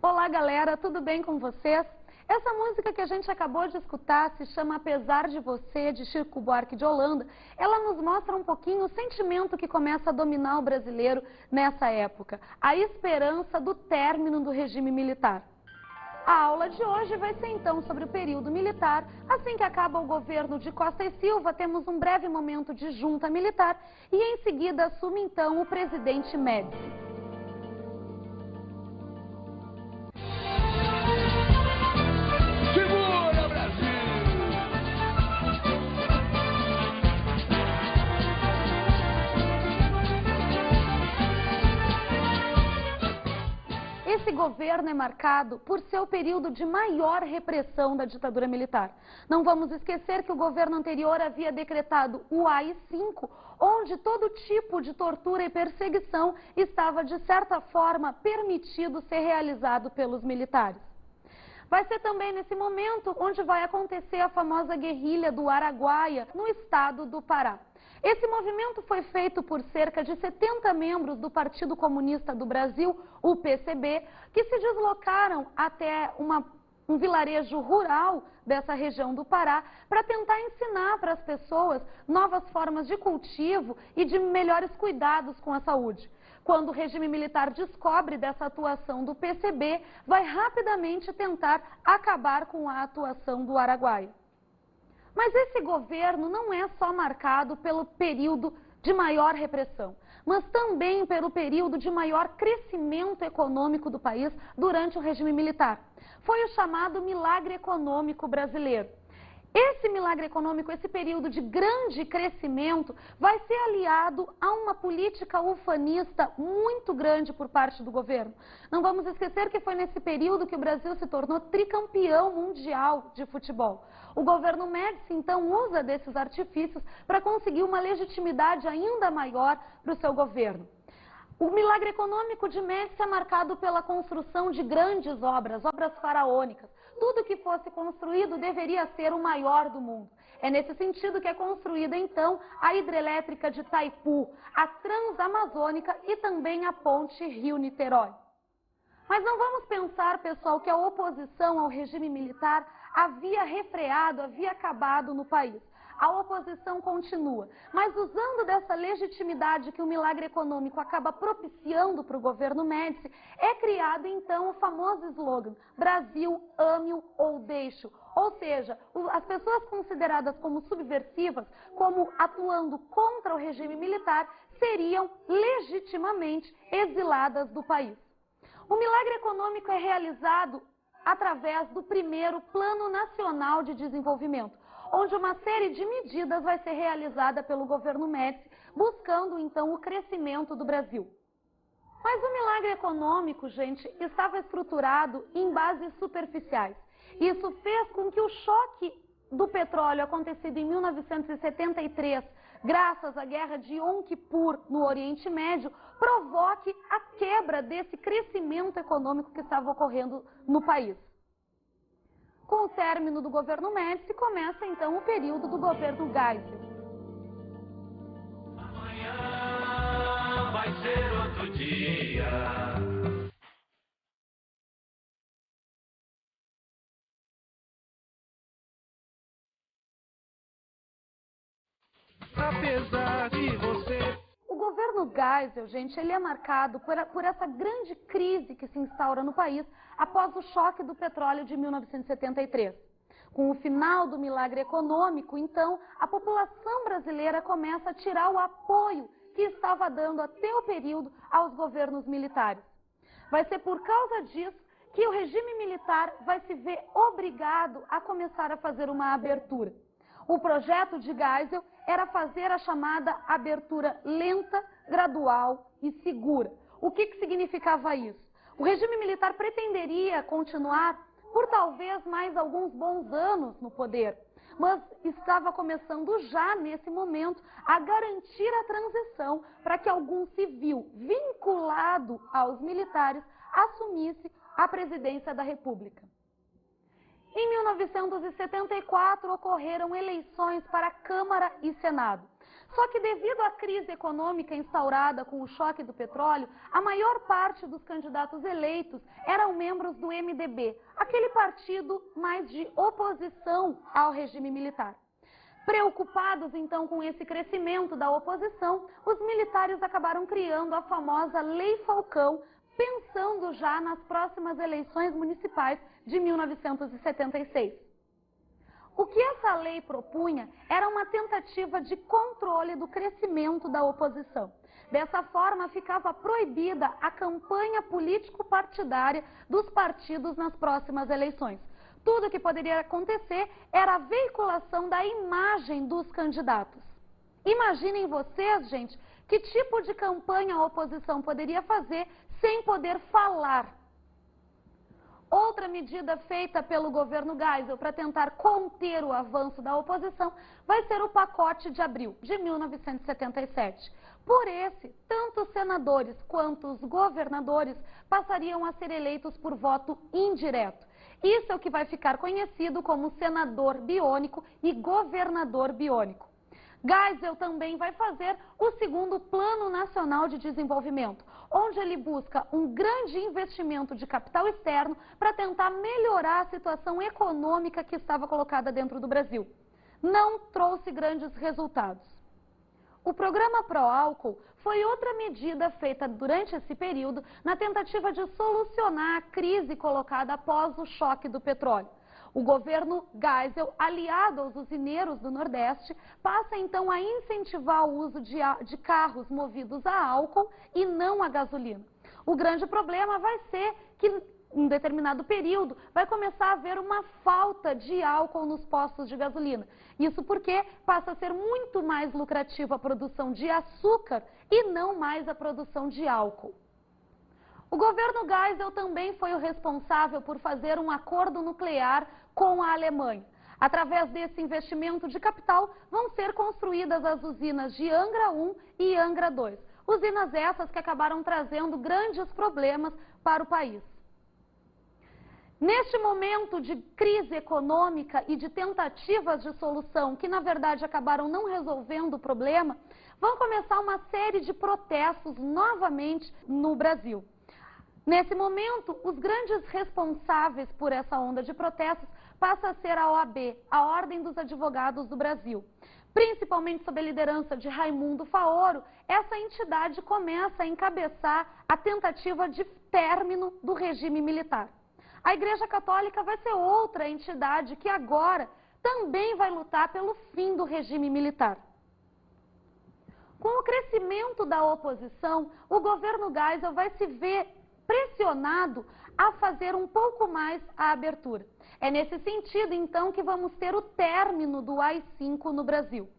Olá galera, tudo bem com vocês? Essa música que a gente acabou de escutar se chama Apesar de Você, de Chico Buarque de Holanda. Ela nos mostra um pouquinho o sentimento que começa a dominar o brasileiro nessa época, a esperança do término do regime militar. A aula de hoje vai ser então sobre o período militar. Assim que acaba o governo de Costa e Silva, temos um breve momento de junta militar e em seguida assume então o presidente Médici. Esse governo é marcado por ser o período de maior repressão da ditadura militar. Não vamos esquecer que o governo anterior havia decretado o AI-5, onde todo tipo de tortura e perseguição estava, de certa forma, permitido ser realizado pelos militares. Vai ser também nesse momento onde vai acontecer a famosa guerrilha do Araguaia, no estado do Pará. Esse movimento foi feito por cerca de 70 membros do Partido Comunista do Brasil, o PCB, que se deslocaram até um vilarejo rural dessa região do Pará para tentar ensinar para as pessoas novas formas de cultivo e de melhores cuidados com a saúde. Quando o regime militar descobre dessa atuação do PCB, vai rapidamente tentar acabar com a atuação do Araguaia. Mas esse governo não é só marcado pelo período de maior repressão, mas também pelo período de maior crescimento econômico do país durante o regime militar. Foi o chamado milagre econômico brasileiro. Esse milagre econômico, esse período de grande crescimento, vai ser aliado a uma política ufanista muito grande por parte do governo. Não vamos esquecer que foi nesse período que o Brasil se tornou tricampeão mundial de futebol. O governo Médici, então, usa desses artifícios para conseguir uma legitimidade ainda maior para o seu governo. O milagre econômico de Médici é marcado pela construção de grandes obras, obras faraônicas. Tudo que fosse construído deveria ser o maior do mundo. É nesse sentido que é construída, então, a hidrelétrica de Itaipu, a Transamazônica e também a ponte Rio-Niterói. Mas não vamos pensar, pessoal, que a oposição ao regime militar havia refreado, havia acabado no país. A oposição continua, mas usando dessa legitimidade que o milagre econômico acaba propiciando para o governo Médici, é criado então o famoso slogan, Brasil, ame-o ou deixe-o. Ou seja, as pessoas consideradas como subversivas, como atuando contra o regime militar, seriam legitimamente exiladas do país. O milagre econômico é realizado através do primeiro Plano Nacional de Desenvolvimento, onde uma série de medidas vai ser realizada pelo governo Médici, buscando então o crescimento do Brasil. Mas o milagre econômico, gente, estava estruturado em bases superficiais. Isso fez com que o choque do petróleo acontecido em 1973, graças à guerra de Yom Kippur no Oriente Médio, provoque a quebra desse crescimento econômico que estava ocorrendo no país. Com o término do governo Médici, começa então o período do governo Geisel. Amanhã vai ser outro dia. Apesar de você. O governo Geisel, gente, ele é marcado por essa grande crise que se instaura no país após o choque do petróleo de 1973. Com o final do milagre econômico, então, a população brasileira começa a tirar o apoio que estava dando até o período aos governos militares. Vai ser por causa disso que o regime militar vai se ver obrigado a começar a fazer uma abertura. O projeto de Geisel era fazer a chamada abertura lenta, gradual e segura. O que significava isso? O regime militar pretenderia continuar por talvez mais alguns bons anos no poder, mas estava começando já nesse momento a garantir a transição para que algum civil vinculado aos militares assumisse a presidência da República. Em 1974, ocorreram eleições para Câmara e Senado. Só que devido à crise econômica instaurada com o choque do petróleo, a maior parte dos candidatos eleitos eram membros do MDB, aquele partido mais de oposição ao regime militar. Preocupados então com esse crescimento da oposição, os militares acabaram criando a famosa Lei Falcão, pensando já nas próximas eleições municipais de 1976. O que essa lei propunha era uma tentativa de controle do crescimento da oposição. Dessa forma, ficava proibida a campanha político-partidária dos partidos nas próximas eleições. Tudo o que poderia acontecer era a veiculação da imagem dos candidatos. Imaginem vocês, gente, que tipo de campanha a oposição poderia fazer sem poder falar. Outra medida feita pelo governo Geisel para tentar conter o avanço da oposição vai ser o pacote de abril de 1977. Por esse, tanto os senadores quanto os governadores passariam a ser eleitos por voto indireto. Isso é o que vai ficar conhecido como senador biônico e governador biônico. Geisel também vai fazer o segundo Plano Nacional de Desenvolvimento, onde ele busca um grande investimento de capital externo para tentar melhorar a situação econômica que estava colocada dentro do Brasil. Não trouxe grandes resultados. O programa Pró-Álcool foi outra medida feita durante esse período na tentativa de solucionar a crise colocada após o choque do petróleo. O governo Geisel, aliado aos usineiros do Nordeste, passa então a incentivar o uso de carros movidos a álcool e não a gasolina. O grande problema vai ser que, em determinado período, vai começar a haver uma falta de álcool nos postos de gasolina. Isso porque passa a ser muito mais lucrativa a produção de açúcar e não mais a produção de álcool. O governo Geisel também foi o responsável por fazer um acordo nuclear com a Alemanha. Através desse investimento de capital, vão ser construídas as usinas de Angra 1 e Angra 2. Usinas essas que acabaram trazendo grandes problemas para o país. Neste momento de crise econômica e de tentativas de solução, que na verdade acabaram não resolvendo o problema, vão começar uma série de protestos novamente no Brasil. Nesse momento, os grandes responsáveis por essa onda de protestos passa a ser a OAB, a Ordem dos Advogados do Brasil. Principalmente sob a liderança de Raimundo Faoro, essa entidade começa a encabeçar a tentativa de término do regime militar. A Igreja Católica vai ser outra entidade que agora também vai lutar pelo fim do regime militar. Com o crescimento da oposição, o governo Geisel vai se ver pressionado a fazer um pouco mais a abertura. É nesse sentido, então, que vamos ter o término do AI-5 no Brasil.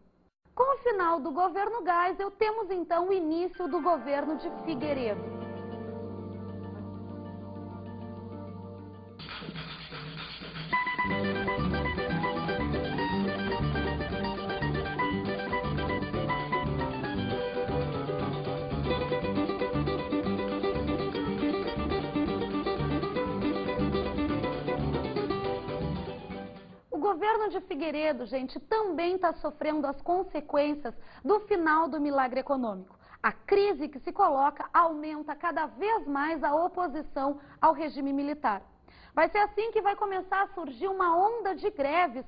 Com o final do governo Geisel, temos então o início do governo de Figueiredo. O governo de Figueiredo, gente, também está sofrendo as consequências do final do milagre econômico. A crise que se coloca aumenta cada vez mais a oposição ao regime militar. Vai ser assim que vai começar a surgir uma onda de greves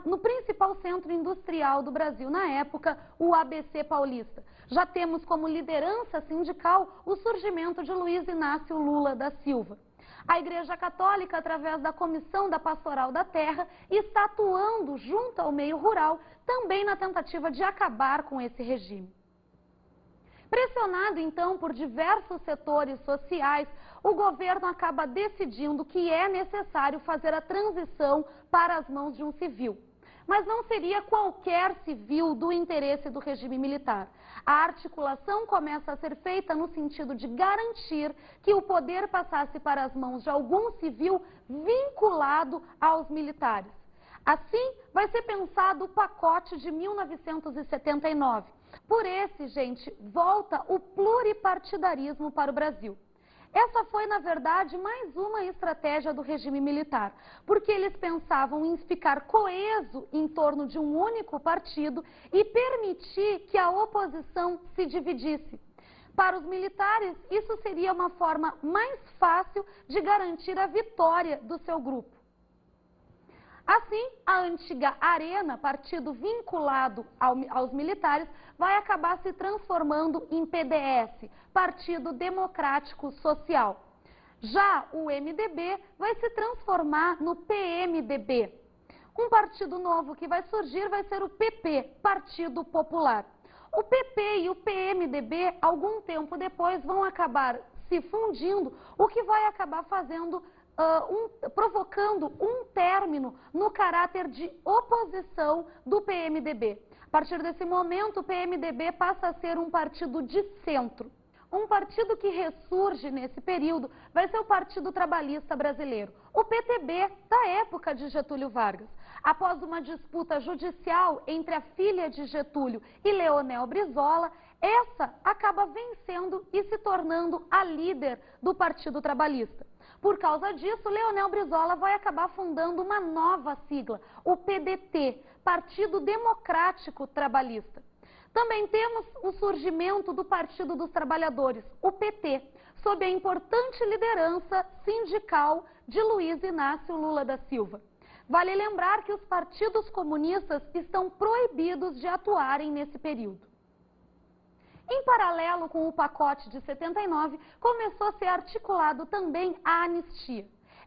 no principal centro industrial do Brasil, na época, o ABC Paulista. Já temos como liderança sindical o surgimento de Luiz Inácio Lula da Silva. A Igreja Católica, através da Comissão da Pastoral da Terra, está atuando junto ao meio rural, também na tentativa de acabar com esse regime. Pressionado, então, por diversos setores sociais, o governo acaba decidindo que é necessário fazer a transição para as mãos de um civil. Mas não seria qualquer civil do interesse do regime militar. A articulação começa a ser feita no sentido de garantir que o poder passasse para as mãos de algum civil vinculado aos militares. Assim, vai ser pensado o pacote de 1979. Por esse, gente, volta o pluripartidarismo para o Brasil. Essa foi, na verdade, mais uma estratégia do regime militar, porque eles pensavam em ficar coeso em torno de um único partido e permitir que a oposição se dividisse. Para os militares, isso seria uma forma mais fácil de garantir a vitória do seu grupo. Assim, a antiga Arena, partido vinculado aos militares, vai acabar se transformando em PDS, Partido Democrático Social. Já o MDB vai se transformar no PMDB. Um partido novo que vai surgir vai ser o PP, Partido Popular. O PP e o PMDB, algum tempo depois, vão acabar se fundindo, o que vai acabar provocando um término no caráter de oposição do PMDB. A partir desse momento, o PMDB passa a ser um partido de centro. Um partido que ressurge nesse período vai ser o Partido Trabalhista Brasileiro, o PTB da época de Getúlio Vargas. Após uma disputa judicial entre a filha de Getúlio e Leonel Brizola, essa acaba vencendo e se tornando a líder do Partido Trabalhista. Por causa disso, Leonel Brizola vai acabar fundando uma nova sigla, o PDT, Partido Democrático Trabalhista. Também temos o surgimento do Partido dos Trabalhadores, o PT, sob a importante liderança sindical de Luiz Inácio Lula da Silva. Vale lembrar que os partidos comunistas estão proibidos de atuarem nesse período. Em paralelo com o pacote de 79, começou a ser articulado também a anistia.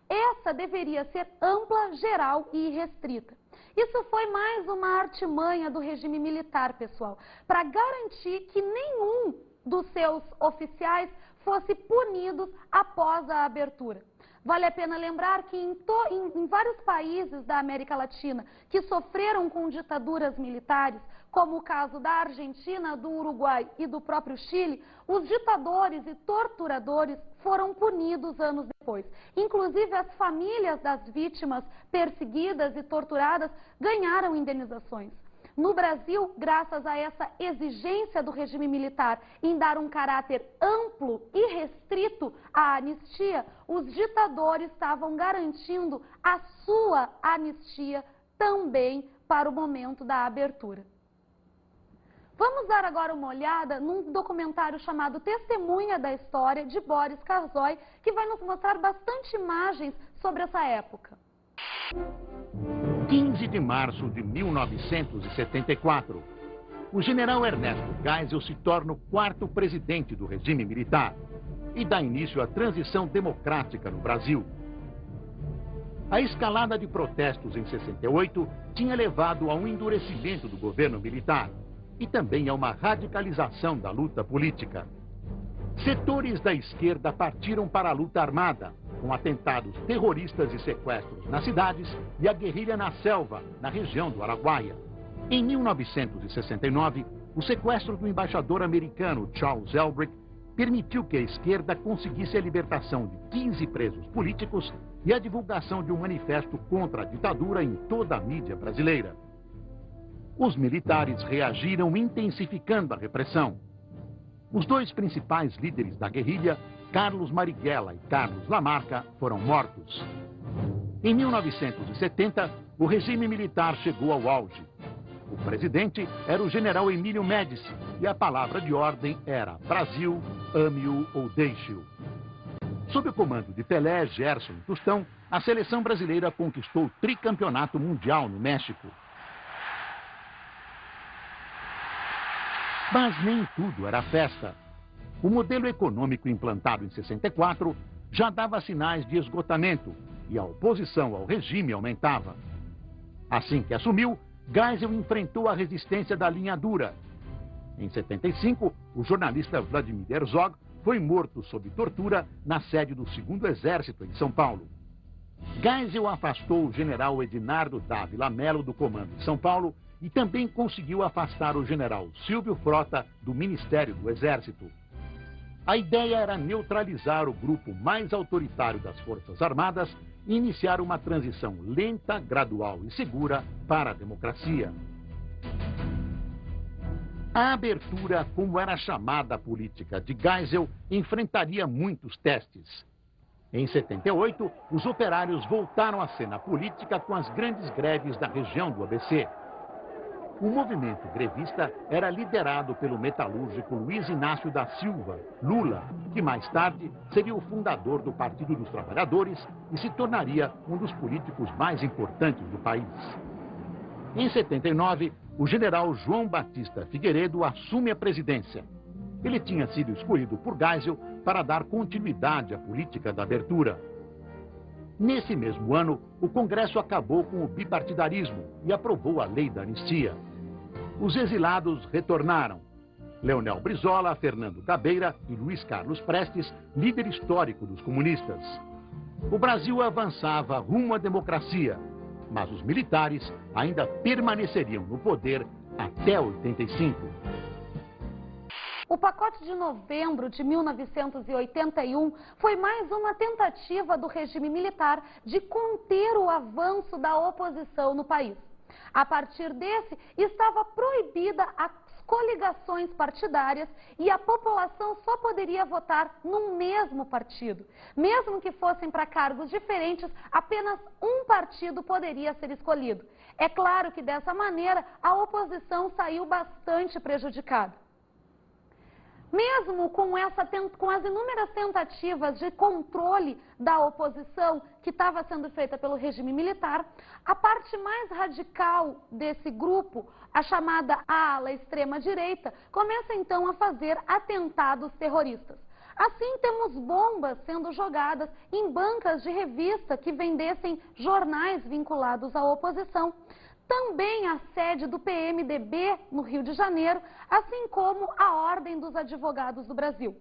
Essa deveria ser ampla, geral e irrestrita. Isso foi mais uma artimanha do regime militar, pessoal, para garantir que nenhum dos seus oficiais fosse punido após a abertura. Vale a pena lembrar que em vários países da América Latina que sofreram com ditaduras militares, como o caso da Argentina, do Uruguai e do próprio Chile, os ditadores e torturadores foram punidos anos depois. Inclusive, as famílias das vítimas perseguidas e torturadas ganharam indenizações. No Brasil, graças a essa exigência do regime militar em dar um caráter amplo e restrito à anistia, os ditadores estavam garantindo a sua anistia também para o momento da abertura. Vamos dar agora uma olhada num documentário chamado Testemunha da História, de Boris Kazoy, que vai nos mostrar bastante imagens sobre essa época. 15 de março de 1974. O general Ernesto Geisel se torna o quarto presidente do regime militar e dá início à transição democrática no Brasil. A escalada de protestos em 68 tinha levado a um endurecimento do governo militar e também a uma radicalização da luta política. Setores da esquerda partiram para a luta armada, com atentados terroristas e sequestros nas cidades e a guerrilha na selva, na região do Araguaia. Em 1969, o sequestro do embaixador americano Charles Elbrick permitiu que a esquerda conseguisse a libertação de 15 presos políticos e a divulgação de um manifesto contra a ditadura em toda a mídia brasileira. Os militares reagiram intensificando a repressão. Os dois principais líderes da guerrilha, Carlos Marighella e Carlos Lamarca, foram mortos. Em 1970, o regime militar chegou ao auge. O presidente era o general Emílio Médici e a palavra de ordem era Brasil, ame-o ou deixe-o. Sob o comando de Pelé, Gerson e Tostão, a seleção brasileira conquistou o tricampeonato mundial no México. Mas nem tudo era festa. O modelo econômico implantado em 64 já dava sinais de esgotamento e a oposição ao regime aumentava. Assim que assumiu, Geisel enfrentou a resistência da linha dura. Em 75, o jornalista Vladimir Herzog foi morto sob tortura na sede do 2º Exército em São Paulo. Geisel afastou o general Edinardo Dávila Mello do comando de São Paulo e também conseguiu afastar o general Silvio Frota do Ministério do Exército. A ideia era neutralizar o grupo mais autoritário das Forças Armadas e iniciar uma transição lenta, gradual e segura para a democracia. A abertura, como era chamada a política de Geisel, enfrentaria muitos testes. Em 78, os operários voltaram à cena política com as grandes greves da região do ABC. O movimento grevista era liderado pelo metalúrgico Luiz Inácio da Silva, Lula, que mais tarde seria o fundador do Partido dos Trabalhadores e se tornaria um dos políticos mais importantes do país. Em 79, o general João Batista Figueiredo assume a presidência. Ele tinha sido escolhido por Geisel para dar continuidade à política da abertura. Nesse mesmo ano, o Congresso acabou com o bipartidarismo e aprovou a lei da anistia. Os exilados retornaram. Leonel Brizola, Fernando Cabeira e Luiz Carlos Prestes, líder histórico dos comunistas. O Brasil avançava rumo à democracia, mas os militares ainda permaneceriam no poder até 85. O pacote de novembro de 1981 foi mais uma tentativa do regime militar de conter o avanço da oposição no país. A partir desse, estava proibida as coligações partidárias e a população só poderia votar num mesmo partido. Mesmo que fossem para cargos diferentes, apenas um partido poderia ser escolhido. É claro que dessa maneira a oposição saiu bastante prejudicada. Mesmo com as inúmeras tentativas de controle da oposição que estava sendo feita pelo regime militar, a parte mais radical desse grupo, a chamada ala extrema-direita, começa então a fazer atentados terroristas. Assim, temos bombas sendo jogadas em bancas de revista que vendessem jornais vinculados à oposição. Também a sede do PMDB no Rio de Janeiro, assim como a Ordem dos Advogados do Brasil.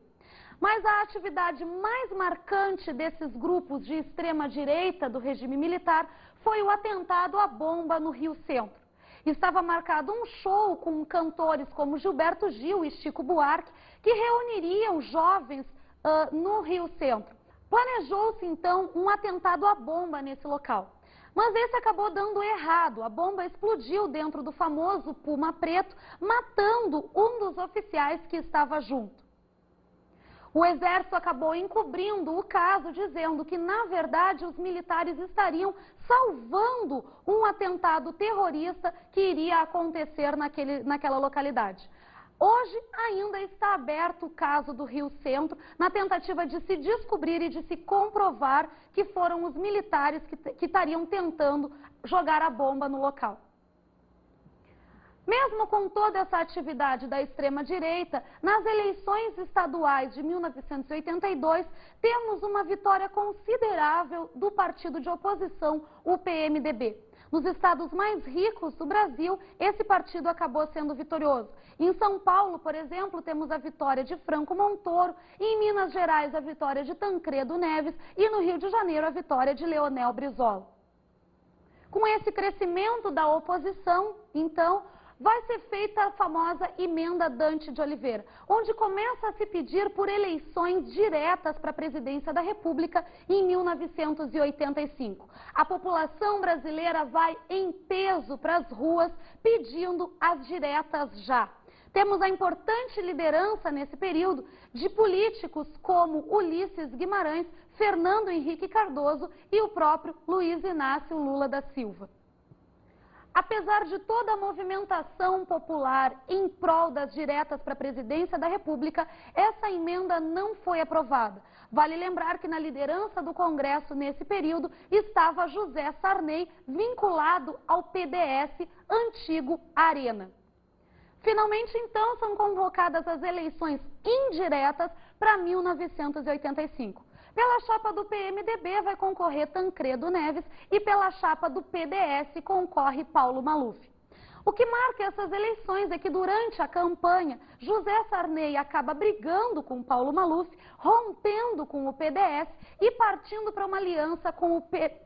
Mas a atividade mais marcante desses grupos de extrema-direita do regime militar foi o atentado à bomba no Rio Centro. Estava marcado um show com cantores como Gilberto Gil e Chico Buarque, que reuniriam jovens no Rio Centro. Planejou-se então um atentado à bomba nesse local. Mas esse acabou dando errado. A bomba explodiu dentro do famoso Puma Preto, matando um dos oficiais que estava junto. O Exército acabou encobrindo o caso, dizendo que, na verdade, os militares estariam salvando um atentado terrorista que iria acontecer naquela localidade. Hoje ainda está aberto o caso do Rio Centro, na tentativa de se descobrir e de se comprovar que foram os militares que estariam tentando jogar a bomba no local. Mesmo com toda essa atividade da extrema-direita, nas eleições estaduais de 1982, temos uma vitória considerável do partido de oposição, o PMDB. Nos estados mais ricos do Brasil, esse partido acabou sendo vitorioso. Em São Paulo, por exemplo, temos a vitória de Franco Montoro, em Minas Gerais a vitória de Tancredo Neves e no Rio de Janeiro a vitória de Leonel Brizola. Com esse crescimento da oposição, então, vai ser feita a famosa emenda Dante de Oliveira, onde começa a se pedir por eleições diretas para a presidência da República em 1985. A população brasileira vai em peso para as ruas pedindo as diretas já. Temos a importante liderança nesse período de políticos como Ulisses Guimarães, Fernando Henrique Cardoso e o próprio Luiz Inácio Lula da Silva. Apesar de toda a movimentação popular em prol das diretas para a presidência da República, essa emenda não foi aprovada. Vale lembrar que na liderança do Congresso nesse período estava José Sarney, vinculado ao PDS, antigo Arena. Finalmente, então, são convocadas as eleições indiretas para 1985. Pela chapa do PMDB vai concorrer Tancredo Neves e pela chapa do PDS concorre Paulo Maluf. O que marca essas eleições é que durante a campanha, José Sarney acaba brigando com Paulo Maluf, rompendo com o PDS e partindo para uma aliança com o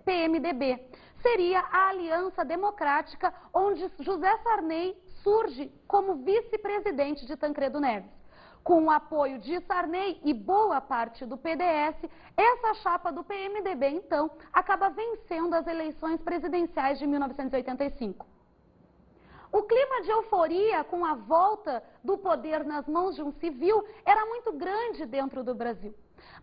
PMDB. Seria a Aliança Democrática, onde José Sarney surge como vice-presidente de Tancredo Neves. Com o apoio de Sarney e boa parte do PDS, essa chapa do PMDB, então, acaba vencendo as eleições presidenciais de 1985. O clima de euforia com a volta do poder nas mãos de um civil era muito grande dentro do Brasil.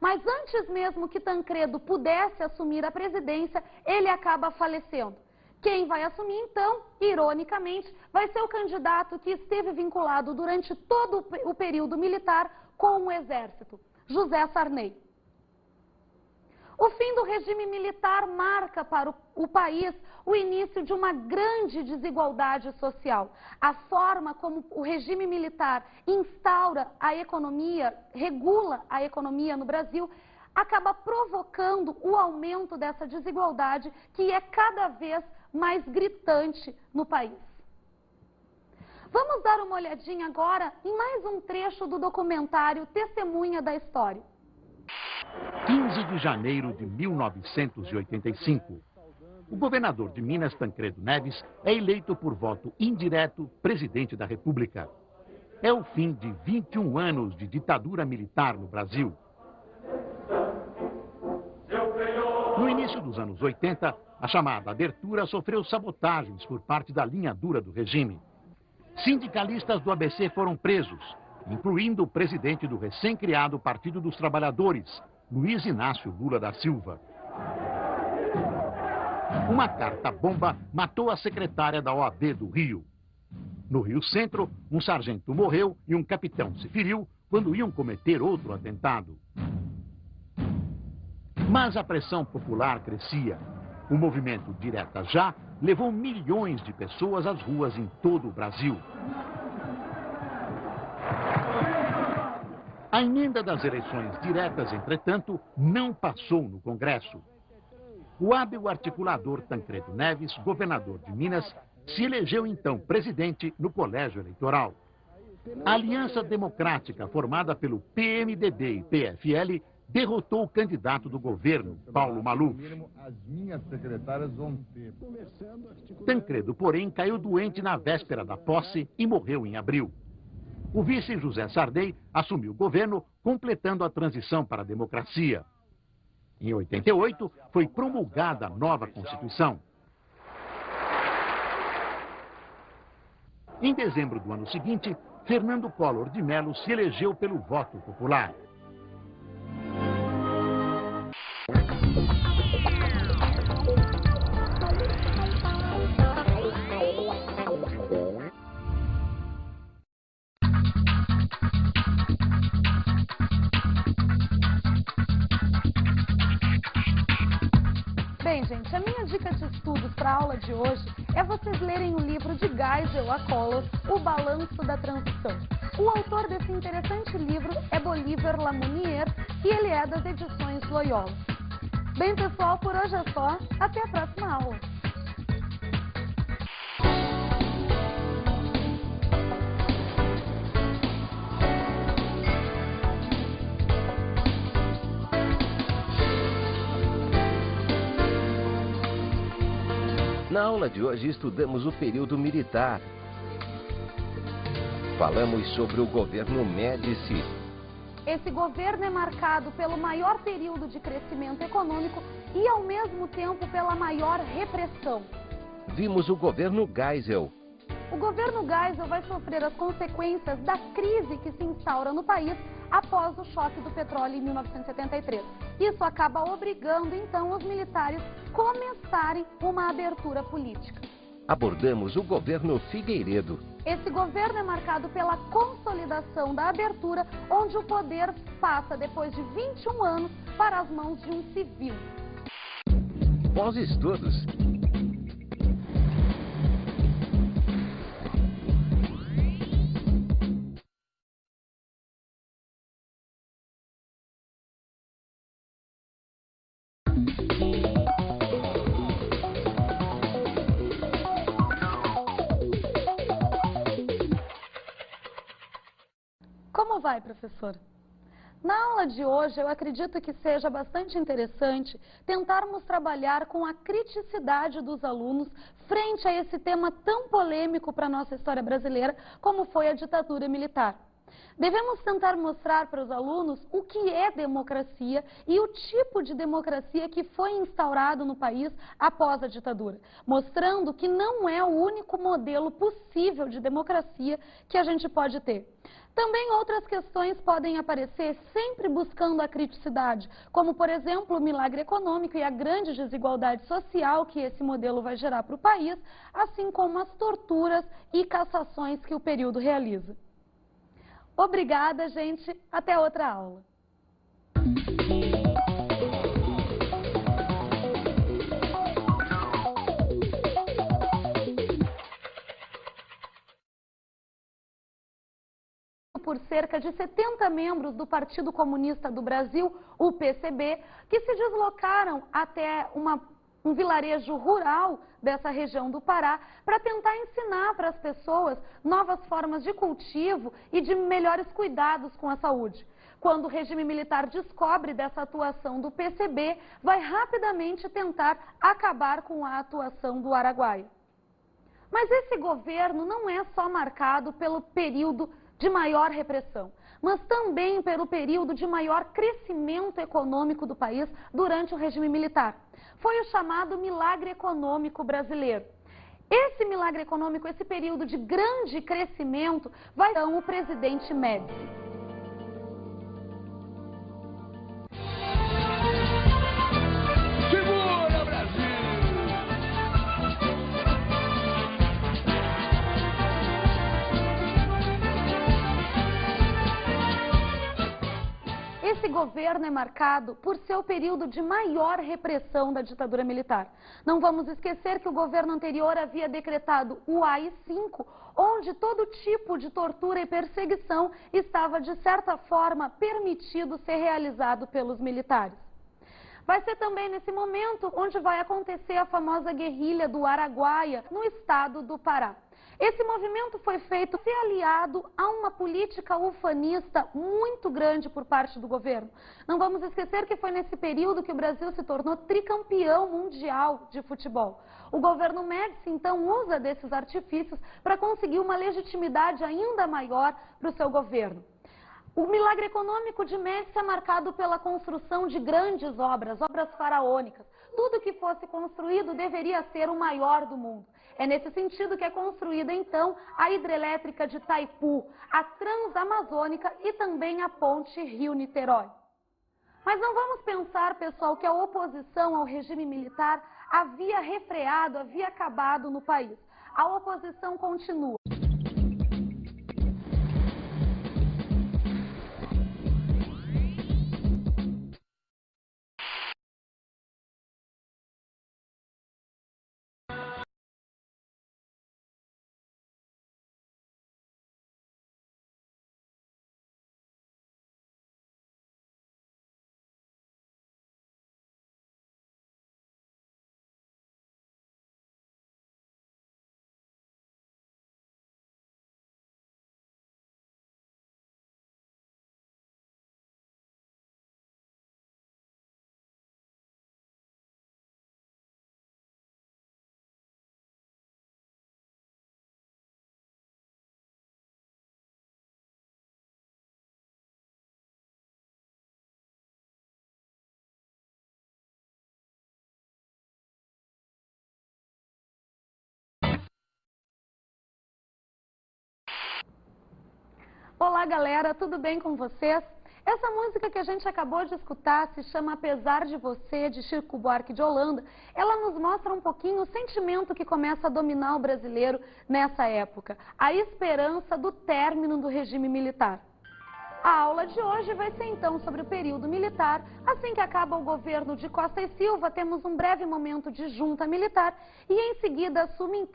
Mas antes mesmo que Tancredo pudesse assumir a presidência, ele acaba falecendo. Quem vai assumir, então, ironicamente, vai ser o candidato que esteve vinculado durante todo o período militar com o Exército, José Sarney. O fim do regime militar marca para o país o início de uma grande desigualdade social. A forma como o regime militar instaura a economia, regula a economia no Brasil, acaba provocando o aumento dessa desigualdade que é cada vez mais gritante no país. Vamos dar uma olhadinha agora em mais um trecho do documentário Testemunha da História. 15 de janeiro de 1985. O governador de Minas, Tancredo Neves, é eleito por voto indireto presidente da República. É o fim de 21 anos de ditadura militar no Brasil. No início dos anos 80, a chamada abertura sofreu sabotagens por parte da linha dura do regime. Sindicalistas do ABC foram presos, incluindo o presidente do recém-criado Partido dos Trabalhadores, Luiz Inácio Lula da Silva. Uma carta-bomba matou a secretária da OAB do Rio. No Rio Centro, um sargento morreu e um capitão se feriu quando iam cometer outro atentado. Mas a pressão popular crescia. O movimento Direta Já levou milhões de pessoas às ruas em todo o Brasil. A emenda das eleições diretas, entretanto, não passou no Congresso. O hábil articulador Tancredo Neves, governador de Minas, se elegeu então presidente no colégio eleitoral. A Aliança Democrática, formada pelo PMDB e PFL, derrotou o candidato do governo, Paulo Maluf. Tancredo, porém, caiu doente na véspera da posse e morreu em abril. O vice José Sarney assumiu o governo, completando a transição para a democracia. Em 88, foi promulgada a nova Constituição. Em dezembro do ano seguinte, Fernando Collor de Mello se elegeu pelo voto popular. Bem, gente, a minha dica de estudos para a aula de hoje é vocês lerem o livro de Geisel a Collor, O Balanço da Transição. O autor desse interessante livro é Bolívar Lamounier e ele é das edições Loyola. Bem, pessoal, por hoje é só. Até a próxima aula. Na aula de hoje estudamos o período militar. Falamos sobre o governo Médici. Esse governo é marcado pelo maior período de crescimento econômico e, ao mesmo tempo, pela maior repressão. Vimos o governo Geisel. O governo Geisel vai sofrer as consequências da crise que se instaura no país após o choque do petróleo em 1973. Isso acaba obrigando, então, os militares a começarem uma abertura política. Abordamos o governo Figueiredo. Esse governo é marcado pela consolidação da abertura, onde o poder passa, depois de 21 anos, para as mãos de um civil. Bons estudos! Como vai, professora? Na aula de hoje, eu acredito que seja bastante interessante tentarmos trabalhar com a criticidade dos alunos frente a esse tema tão polêmico para a nossa história brasileira, como foi a ditadura militar. Devemos tentar mostrar para os alunos o que é democracia e o tipo de democracia que foi instaurado no país após a ditadura, mostrando que não é o único modelo possível de democracia que a gente pode ter. Também outras questões podem aparecer sempre buscando a criticidade, como, por exemplo, o milagre econômico e a grande desigualdade social que esse modelo vai gerar para o país, assim como as torturas e cassações que o período realiza. Obrigada, gente. Até outra aula. Por cerca de 70 membros do Partido Comunista do Brasil, o PCB, que se deslocaram até um vilarejo rural dessa região do Pará para tentar ensinar para as pessoas novas formas de cultivo e de melhores cuidados com a saúde. Quando o regime militar descobre dessa atuação do PCB, vai rapidamente tentar acabar com a atuação do Araguaia. Mas esse governo não é só marcado pelo período de maior repressão, mas também pelo período de maior crescimento econômico do país durante o regime militar. Foi o chamado milagre econômico brasileiro. Esse milagre econômico, esse período de grande crescimento, vai dar o presidente Médici. Esse governo é marcado por seu período de maior repressão da ditadura militar. Não vamos esquecer que o governo anterior havia decretado o AI-5, onde todo tipo de tortura e perseguição estava, de certa forma, permitido ser realizado pelos militares. Vai ser também nesse momento onde vai acontecer a famosa guerrilha do Araguaia, no estado do Pará. Esse movimento foi feito se aliado a uma política ufanista muito grande por parte do governo. Não vamos esquecer que foi nesse período que o Brasil se tornou tricampeão mundial de futebol. O governo Médici, então, usa desses artifícios para conseguir uma legitimidade ainda maior para o seu governo. O milagre econômico de Médici é marcado pela construção de grandes obras, obras faraônicas. Tudo que fosse construído deveria ser o maior do mundo. É nesse sentido que é construída, então, a hidrelétrica de Itaipu, a Transamazônica e também a ponte Rio-Niterói. Mas não vamos pensar, pessoal, que a oposição ao regime militar havia refreado, havia acabado no país. A oposição continua. Olá, galera, tudo bem com vocês? Essa música que a gente acabou de escutar se chama Apesar de Você, de Chico Buarque de Holanda. Ela nos mostra um pouquinho o sentimento que começa a dominar o brasileiro nessa época, a esperança do término do regime militar. A aula de hoje vai ser então sobre o período militar. Assim que acaba o governo de Costa e Silva, temos um breve momento de junta militar e em seguida assume